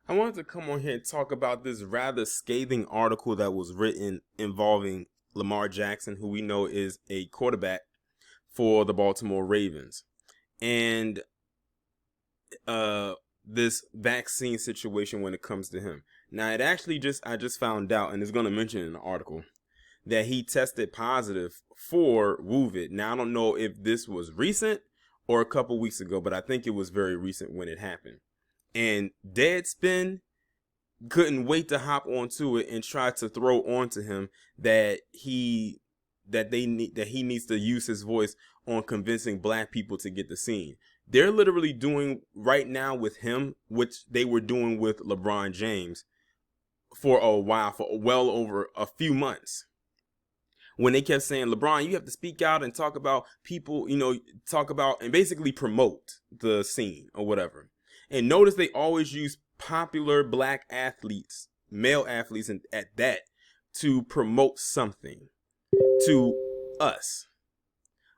I wanted to come on here and talk about this rather scathing article that was written involving Lamar Jackson, who we know is a quarterback for the Baltimore Ravens, and uh, this vaccine situation when it comes to him. Now, I just found out, and it's going to mention in the article that he tested positive for WUVID. Now, I don't know if this was recent or a couple weeks ago, but I think it was very recent when it happened. And Deadspin couldn't wait to hop onto it and try to throw onto him that he needs to use his voice on convincing black people to get the scene. They're literally doing right now with him, which they were doing with LeBron James for a while, for well over a few months. When they kept saying, LeBron, you have to speak out and talk about people, talk about and basically promote the scene or whatever. And notice they always use popular black athletes, male athletes, and at that, to promote something to us.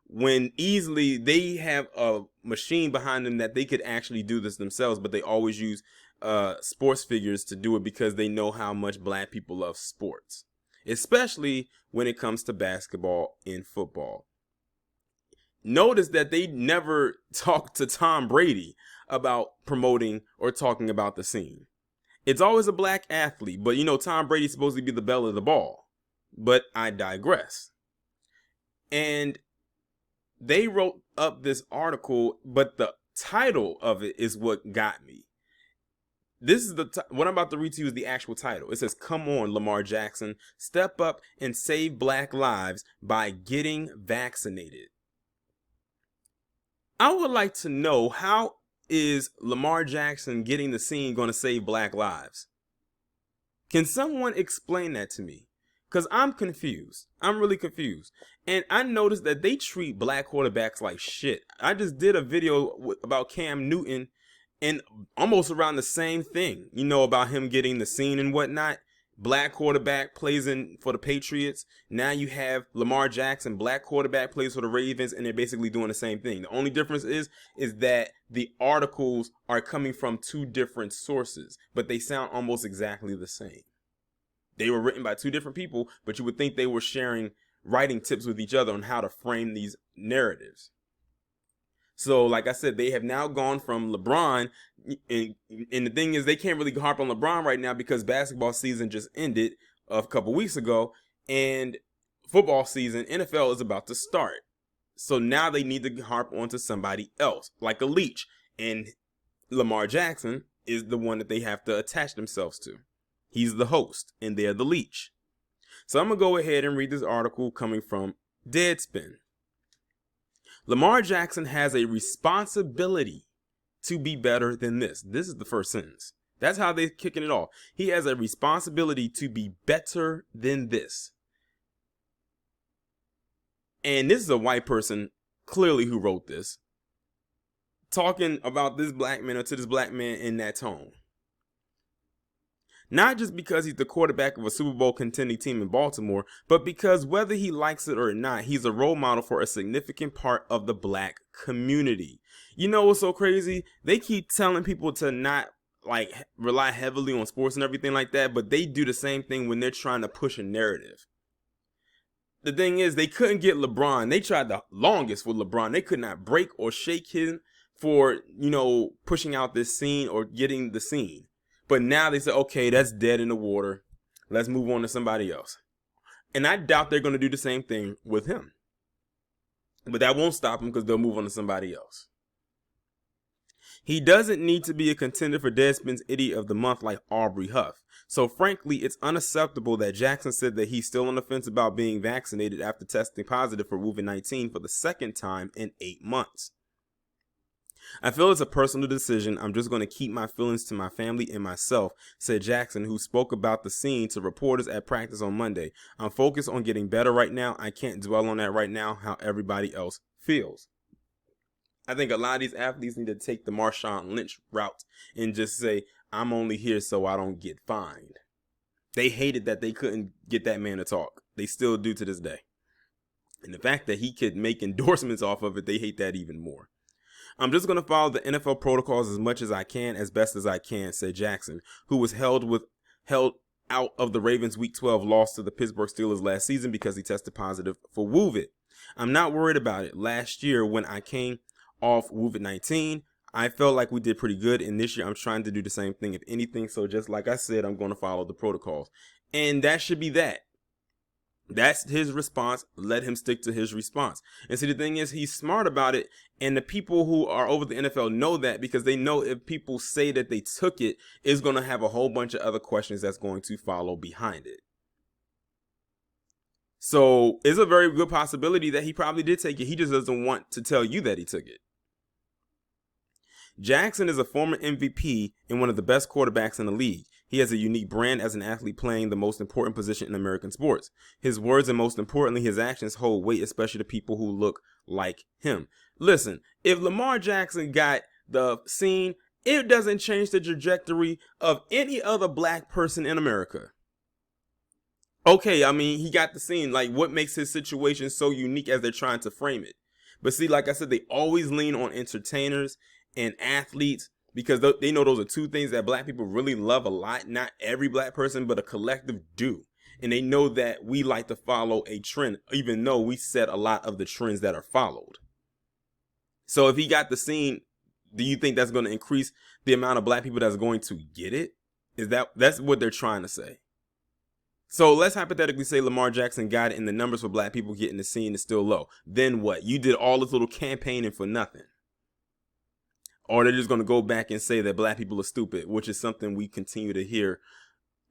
When easily they have a machine behind them that they could actually do this themselves, but they always use sports figures to do it because they know how much black people love sports, especially when it comes to basketball and football. Notice that they never talk to Tom Brady about promoting or talking about the scene. It's always a black athlete, but Tom Brady's supposed to be the belle of the ball. But I digress. And they wrote up this article, but the title of it is what got me. This is what I'm about to read to you is the actual title. It says, "Come on, Lamar Jackson, step up and save black lives by getting vaccinated." I would like to know, how is Lamar Jackson getting the scene going to save black lives? Can someone explain that to me? Because I'm confused. I'm really confused. And I noticed that they treat black quarterbacks like shit. I just did a video about Cam Newton and almost around the same thing, about him getting the scene and whatnot. Black quarterback plays for the Patriots. Now you have Lamar Jackson, black quarterback plays for the Ravens, and they're basically doing the same thing. The only difference is that the articles are coming from two different sources, but they sound almost exactly the same. They were written by two different people, but you would think they were sharing writing tips with each other on how to frame these narratives. So, like I said, they have now gone from LeBron, and the thing is, they can't really harp on LeBron right now because basketball season just ended a couple weeks ago, and football season, NFL, is about to start. So now they need to harp onto somebody else, like a leech, and Lamar Jackson is the one that they have to attach themselves to. He's the host, and they're the leech. So I'm going to go ahead and read this article coming from Deadspin. Lamar Jackson has a responsibility to be better than this. This is the first sentence. That's how they're kicking it off. He has a responsibility to be better than this. And this is a white person, clearly, who wrote this, talking about this black man or to this black man in that tone. Not just because he's the quarterback of a Super Bowl contending team in Baltimore, but because whether he likes it or not, he's a role model for a significant part of the black community. You know what's so crazy? They keep telling people to not rely heavily on sports and everything like that, but they do the same thing when they're trying to push a narrative. The thing is, they couldn't get LeBron. They tried the longest with LeBron. They could not break or shake him for, pushing out this scene or getting the scene. But now they say, okay, that's dead in the water. Let's move on to somebody else. And I doubt they're going to do the same thing with him. But that won't stop them because they'll move on to somebody else. He doesn't need to be a contender for Deadspin's Idiot of the Month like Aubrey Huff. So frankly, it's unacceptable that Jackson said that he's still on the fence about being vaccinated after testing positive for COVID-19 for the second time in 8 months. I feel it's a personal decision. I'm just going to keep my feelings to my family and myself, said Jackson, who spoke about the scene to reporters at practice on Monday. I'm focused on getting better right now. I can't dwell on that right now, how everybody else feels. I think a lot of these athletes need to take the Marshawn Lynch route and just say, I'm only here so I don't get fined. They hated that they couldn't get that man to talk. They still do to this day. And the fact that he could make endorsements off of it, they hate that even more. I'm just going to follow the NFL protocols as much as I can, as best as I can, said Jackson, who was held out of the Ravens' Week 12 loss to the Pittsburgh Steelers last season because he tested positive for WUVID. I'm not worried about it. Last year, when I came off WUVID-19, I felt like we did pretty good, and this year I'm trying to do the same thing, if anything. So just like I said, I'm going to follow the protocols. And that should be that. That's his response. Let him stick to his response. And see, the thing is, he's smart about it, and the people who are over the NFL know that, because they know if people say that they took it, it's going to have a whole bunch of other questions that's going to follow behind it. So it's a very good possibility that he probably did take it. He just doesn't want to tell you that he took it. Jackson is a former MVP and one of the best quarterbacks in the league. He has a unique brand as an athlete playing the most important position in American sports. His words and most importantly, his actions hold weight, especially to people who look like him. Listen, if Lamar Jackson got the scene, it doesn't change the trajectory of any other black person in America. Okay, I mean, he got the scene. Like, what makes his situation so unique as they're trying to frame it? But see, like I said, they always lean on entertainers and athletes, because they know those are two things that black people really love a lot. Not every black person, but a collective do. And they know that we like to follow a trend, even though we set a lot of the trends that are followed. So if he got the scene, do you think that's going to increase the amount of black people that's going to get it? That's what they're trying to say. So let's hypothetically say Lamar Jackson got it and the numbers for black people getting the scene is still low. Then what? You did all this little campaigning for nothing. Or they're just going to go back and say that black people are stupid, which is something we continue to hear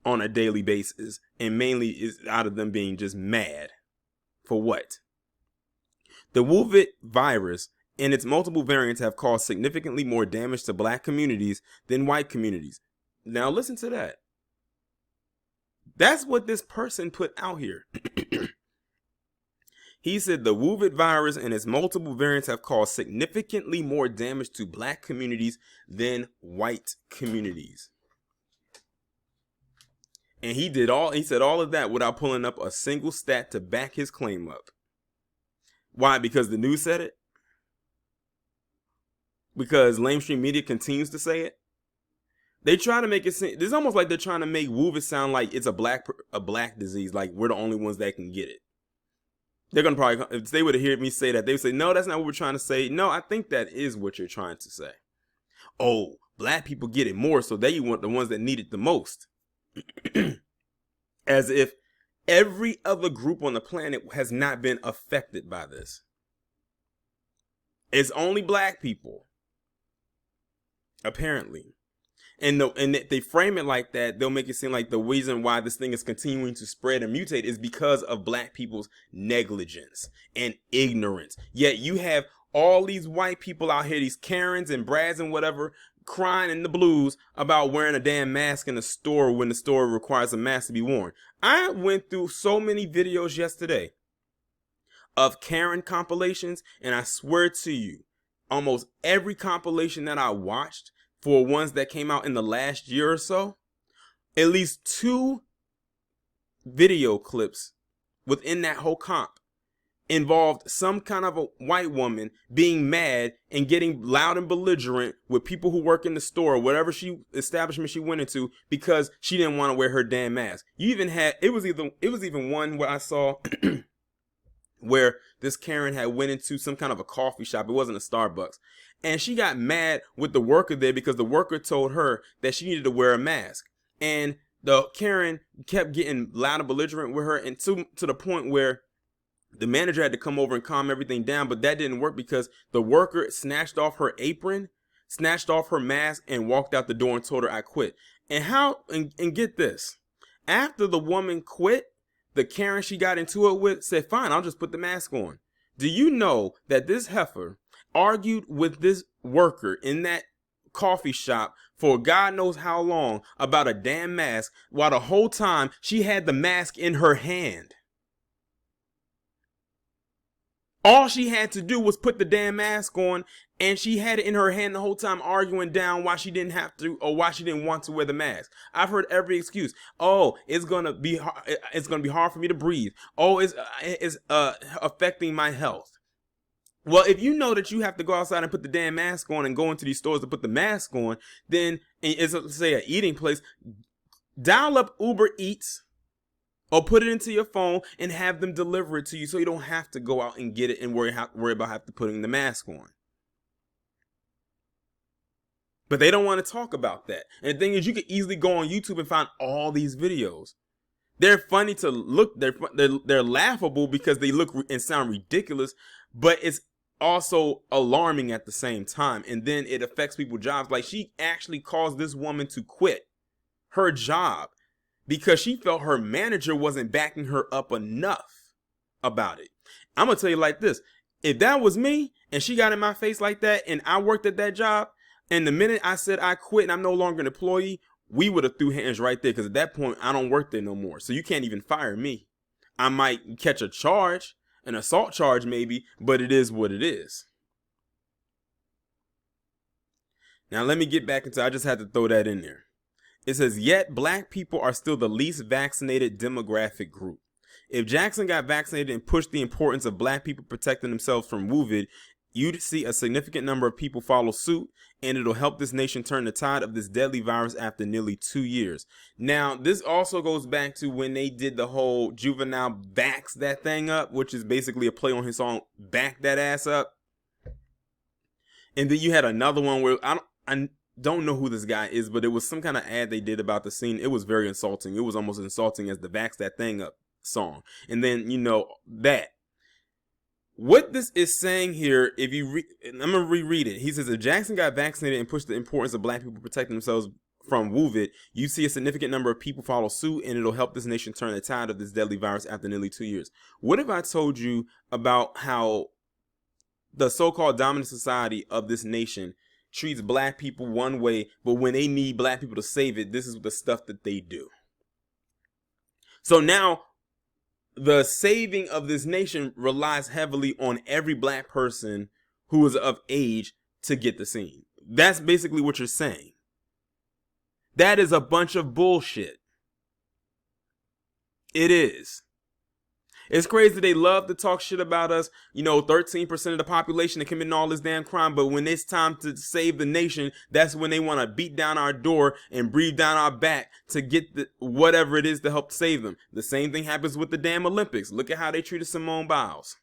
on a daily basis. And mainly is out of them being just mad. For what? The WUVID virus and its multiple variants have caused significantly more damage to black communities than white communities. Now listen to that. That's what this person put out here. He said the WUVID virus and its multiple variants have caused significantly more damage to black communities than white communities. And he said all of that without pulling up a single stat to back his claim up. Why? Because the news said it? Because mainstream media continues to say it? They try to make it seem, it's almost like they're trying to make WUVID sound like it's a black disease, like we're the only ones that can get it. They're going to probably, if they would have heard me say that, they would say, no, that's not what we're trying to say. No, I think that is what you're trying to say. Oh, black people get it more, so they want the ones that need it the most. As if every other group on the planet has not been affected by this. It's only black people. Apparently. And they frame it like that, they'll make it seem like the reason why this thing is continuing to spread and mutate is because of black people's negligence and ignorance. Yet you have all these white people out here, these Karens and Brads and whatever, crying in the blues about wearing a damn mask in the store when the store requires a mask to be worn. I went through so many videos yesterday of Karen compilations, and I swear to you, almost every compilation that I watched for ones that came out in the last year or so, at least 2 video clips within that whole comp involved some kind of a white woman being mad and getting loud and belligerent with people who work in the store or whatever establishment she went into because she didn't want to wear her damn mask. You even had, it was even one where I saw where this Karen had went into some kind of a coffee shop. It wasn't a Starbucks. And she got mad with the worker there because the worker told her that she needed to wear a mask. And the Karen kept getting loud and belligerent with her, and to the point where the manager had to come over and calm everything down. But that didn't work because the worker snatched off her apron, snatched off her mask, and walked out the door and told her, I quit. And get this. After the woman quit, the Karen she got into it with said, fine, I'll just put the mask on. Do you know that this heifer argued with this worker in that coffee shop for God knows how long about a damn mask, while the whole time she had the mask in her hand? All she had to do was put the damn mask on, and she had it in her hand the whole time, arguing down why she didn't have to, or why she didn't want to wear the mask. I've heard every excuse. Oh, it's gonna be hard for me to breathe. Oh, it's affecting my health. Well, if you know that you have to go outside and put the damn mask on and go into these stores to put the mask on, then it's, say, an eating place, dial up Uber Eats or put it into your phone and have them deliver it to you so you don't have to go out and get it and worry about having to putting the mask on. But they don't want to talk about that. And the thing is, you can easily go on YouTube and find all these videos. They're funny to look. They're laughable because they look and sound ridiculous, but it's also alarming at the same time. And then it affects people's jobs. Like, she actually caused this woman to quit her job because she felt her manager wasn't backing her up enough about it. I'm gonna tell you like this: if that was me and she got in my face like that, and I worked at that job, and the minute I said I quit and I'm no longer an employee, we would have threw hands right there, because at that point I don't work there no more. So you can't even fire me. I might catch a charge, an assault charge maybe, but it is what it is. Now let me get back into, I just had to throw that in there. It says, yet black people are still the least vaccinated demographic group. If Jackson got vaccinated and pushed the importance of black people protecting themselves from COVID, you'd see a significant number of people follow suit, and it'll help this nation turn the tide of this deadly virus after nearly 2 years. Now, this also goes back to when they did the whole Juvenile Backs That Thing Up, which is basically a play on his song Back That Ass Up. And then you had another one where I don't know who this guy is, but it was some kind of ad they did about the scene. It was very insulting. It was almost insulting as the Backs That Thing Up song. And then, you know, that. What this is saying here, if you I'm going to reread it. He says, if Jackson got vaccinated and pushed the importance of black people protecting themselves from COVID, you see a significant number of people follow suit, and it'll help this nation turn the tide of this deadly virus after nearly 2 years. What if I told you about how the so-called dominant society of this nation treats black people one way, but when they need black people to save it, this is the stuff that they do? So now, the saving of this nation relies heavily on every black person who is of age to get the scene. That's basically what you're saying. That is a bunch of bullshit. It is. It's crazy. They love to talk shit about us. You know, 13% of the population that committing all this damn crime. But when it's time to save the nation, that's when they want to beat down our door and breathe down our back to get whatever it is to help save them. The same thing happens with the damn Olympics. Look at how they treated Simone Biles.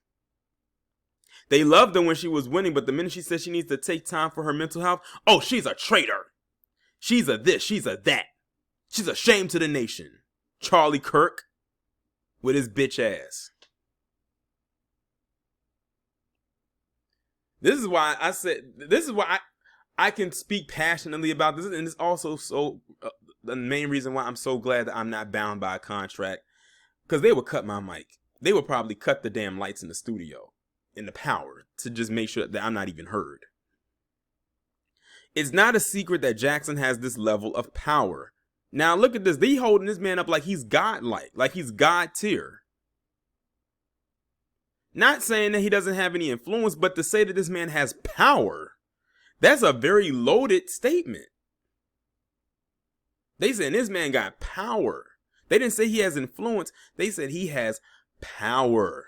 They loved her when she was winning, but the minute she said she needs to take time for her mental health, oh, she's a traitor. She's a this, she's a that. She's a shame to the nation. Charlie Kirk with his bitch ass. This is why I can speak passionately about this, and it's also the main reason why I'm so glad that I'm not bound by a contract, because they would cut my mic. They would probably cut the damn lights in the studio and the power to just make sure that I'm not even heard. It's not a secret that Jackson has this level of power. Now look at this. They holding this man up like he's godlike, like he's God tier. Not saying that he doesn't have any influence, but to say that this man has power, that's a very loaded statement. They said this man got power. They didn't say he has influence. They said he has power.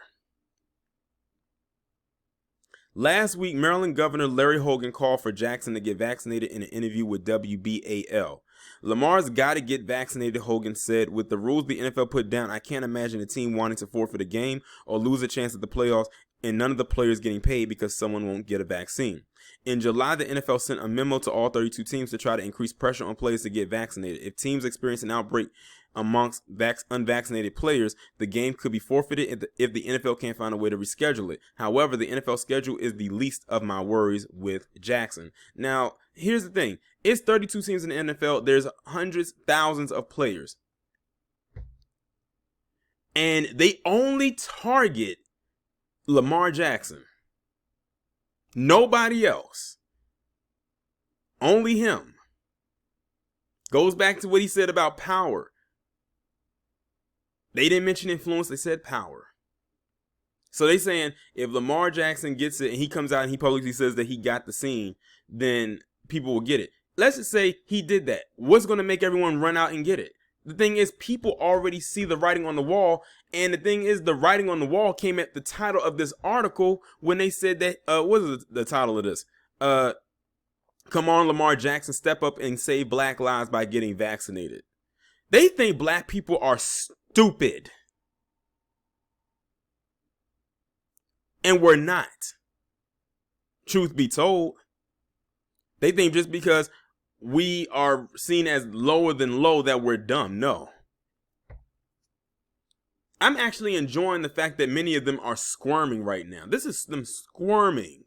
Last week, Maryland Governor Larry Hogan called for Jackson to get vaccinated in an interview with WBAL. Lamar's got to get vaccinated, Hogan said. With the rules the NFL put down, I can't imagine a team wanting to forfeit a game or lose a chance at the playoffs and none of the players getting paid because someone won't get a vaccine. In July, the NFL sent a memo to all 32 teams to try to increase pressure on players to get vaccinated. If teams experience an outbreak amongst unvaccinated players, the game could be forfeited if the NFL can't find a way to reschedule it. However, the NFL schedule is the least of my worries with Jackson. Now, here's the thing. It's 32 teams in the NFL. There's hundreds, thousands of players. And they only target Lamar Jackson. Nobody else. Only him. Goes back to what he said about power. They didn't mention influence, they said power. So they saying if Lamar Jackson gets it and he comes out and he publicly says that he got the scene, then people will get it. Let's just say he did that. What's going to make everyone run out and get it? The thing is, people already see the writing on the wall. And the thing is, the writing on the wall came at the title of this article when they said that, what is the title of this? Come on, Lamar Jackson, step up and save black lives by getting vaccinated. They think black people are stupid. And we're not. Truth be told. They think just because we are seen as lower than low that we're dumb. No. I'm actually enjoying the fact that many of them are squirming right now. This is them squirming.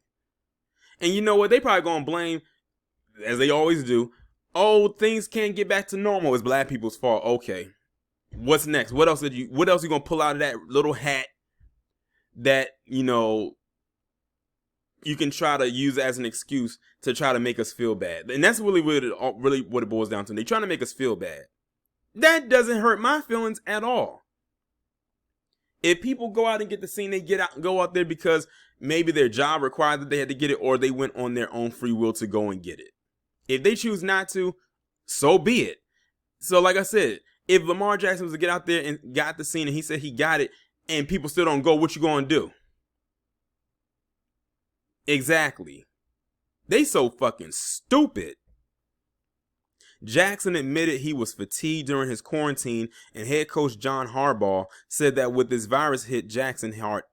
And you know what? They probably gonna blame, as they always do, oh, things can't get back to normal. It's black people's fault. Okay. What's next? What else you gonna pull out of that little hat that, you can try to use as an excuse to try to make us feel bad? And that's really what it boils down to. They're trying to make us feel bad. That doesn't hurt my feelings at all. If people go out and get the scene, they go out there because maybe their job required that they had to get it, or they went on their own free will to go and get it. If they choose not to, so be it. So like I said, if Lamar Jackson was to get out there and got the scene and he said he got it and people still don't go, what you gonna do? Exactly. They so fucking stupid. Jackson admitted he was fatigued during his quarantine, and head coach John Harbaugh said that with this virus hit Jackson hard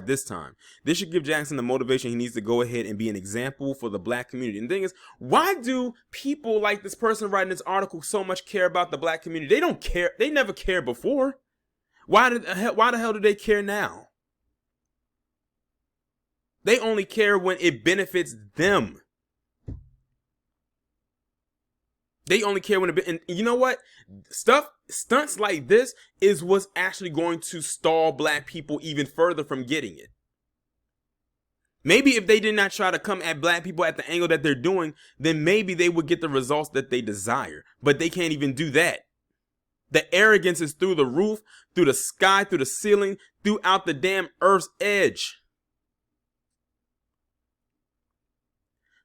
this time. This should give Jackson the motivation he needs to go ahead and be an example for the black community. And the thing is, why do people like this person writing this article so much care about the black community? They don't care. They never cared before. Why the hell do they care now? They only care when it benefits them. They only care when and you know what? Stunts like this is what's actually going to stall black people even further from getting it. Maybe if they did not try to come at black people at the angle that they're doing, then maybe they would get the results that they desire. But they can't even do that. The arrogance is through the roof, through the sky, through the ceiling, throughout the damn earth's edge.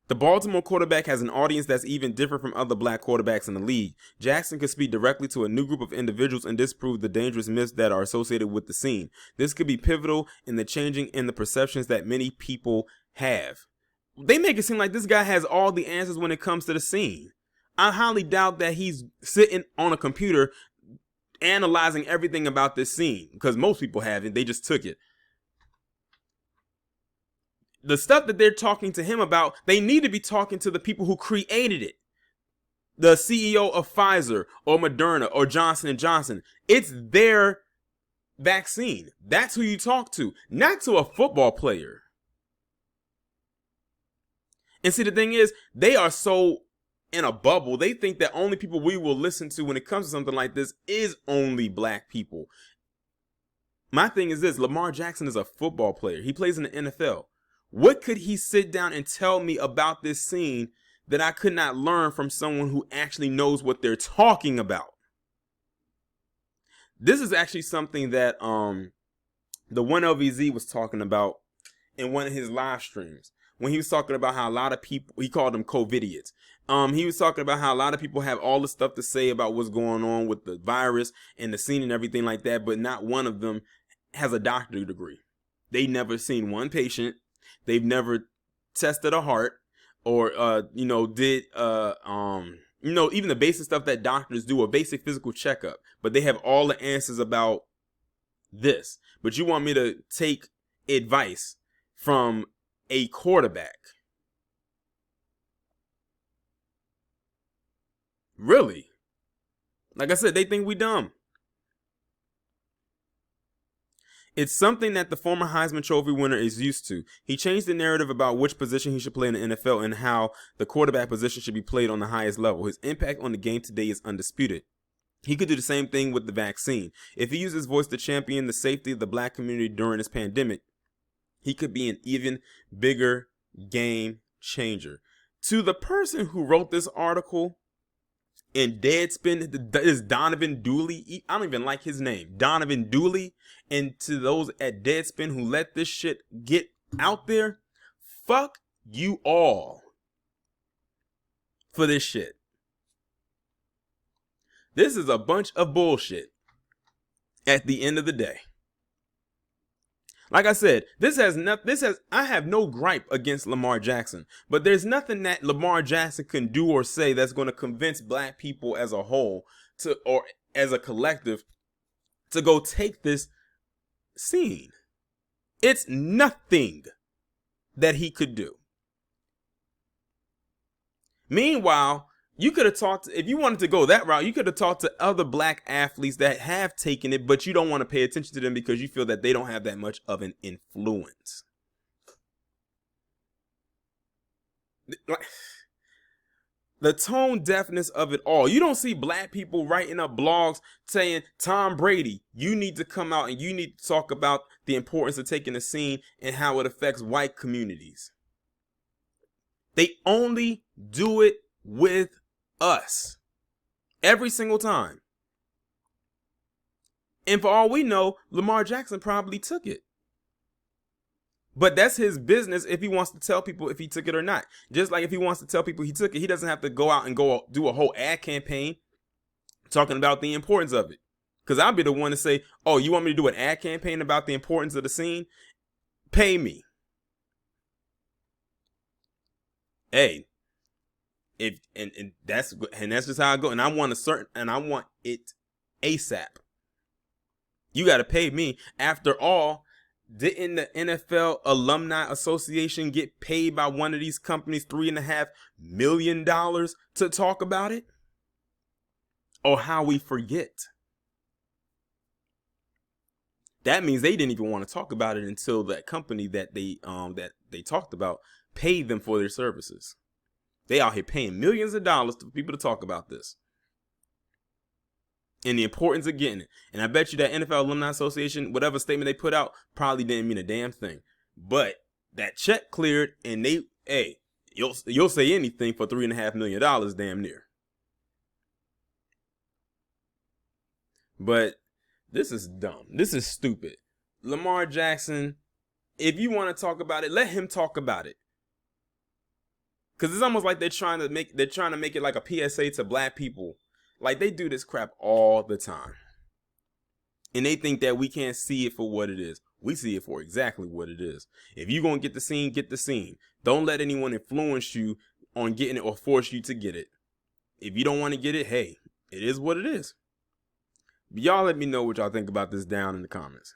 The Baltimore quarterback has an audience that's even different from other black quarterbacks in the league. Jackson could speak directly to a new group of individuals and disprove the dangerous myths that are associated with the scene. This could be pivotal in the changing in the perceptions that many people have. They make it seem like this guy has all the answers when it comes to the scene. I highly doubt that he's sitting on a computer analyzing everything about this scene, because most people haven't. They just took it. The stuff that they're talking to him about, they need to be talking to the people who created it. The CEO of Pfizer or Moderna or Johnson & Johnson. It's their vaccine. That's who you talk to, not to a football player. And see, the thing is, they are so in a bubble. They think that only people we will listen to when it comes to something like this is only black people. My thing is this: Lamar Jackson is a football player. He plays in the NFL. What could he sit down and tell me about this scene that I could not learn from someone who actually knows what they're talking about? This is actually something that the 1LVZ was talking about in one of his live streams, when he was talking about how a lot of people, he called them COVIDiots. He was talking about how a lot of people have all the stuff to say about what's going on with the virus and the scene and everything like that, but not one of them has a doctorate degree. They never seen one patient. They've never tested a heart or, did, even the basic stuff that doctors do, a basic physical checkup. But they have all the answers about this. But you want me to take advice from a quarterback? Really? Like I said, they think we dumb. It's something that the former Heisman Trophy winner is used to. He changed the narrative about which position he should play in the NFL and how the quarterback position should be played on the highest level. His impact on the game today is undisputed. He could do the same thing with the vaccine. If he used his voice to champion the safety of the black community during this pandemic, he could be an even bigger game changer. To the person who wrote this article, and Deadspin is Donovan Dooley. I don't even like his name. Donovan Dooley. And to those at Deadspin who let this shit get out there, fuck you all for this shit. This is a bunch of bullshit at the end of the day. Like I said, I have no gripe against Lamar Jackson, but there's nothing that Lamar Jackson can do or say that's going to convince black people as a whole or as a collective to go take this scene. It's nothing that he could do. Meanwhile, you could have talked, if you wanted to go that route, you could have talked to other black athletes that have taken it, but you don't want to pay attention to them because you feel that they don't have that much of an influence. The tone deafness of it all. You don't see black people writing up blogs saying, Tom Brady, you need to come out and you need to talk about the importance of taking a scene and how it affects white communities. They only do it with us every single time. And for all we know, Lamar Jackson probably took it. But that's his business if he wants to tell people if he took it or not. Just like if he wants to tell people he took it, he doesn't have to go out and go do a whole ad campaign talking about the importance of it. Because I'll be the one to say, oh, you want me to do an ad campaign about the importance of the scene? Pay me. Hey, that's just how I go. And I want it ASAP. You got to pay me. After all, didn't the NFL Alumni Association get paid by one of these companies $3.5 million to talk about it? Or how we forget. That means they didn't even want to talk about it until that company that they talked about paid them for their services. They out here paying millions of dollars for people to talk about this. And the importance of getting it. And I bet you that NFL Alumni Association, whatever statement they put out, probably didn't mean a damn thing. But that check cleared and you'll say anything for $3.5 million damn near. But this is dumb. This is stupid. Lamar Jackson, if you want to talk about it, let him talk about it. Because it's almost like they're trying to make it like a PSA to black people. Like, they do this crap all the time. And they think that we can't see it for what it is. We see it for exactly what it is. If you're going to get the scene, get the scene. Don't let anyone influence you on getting it or force you to get it. If you don't want to get it, hey, it is what it is. But y'all let me know what y'all think about this down in the comments.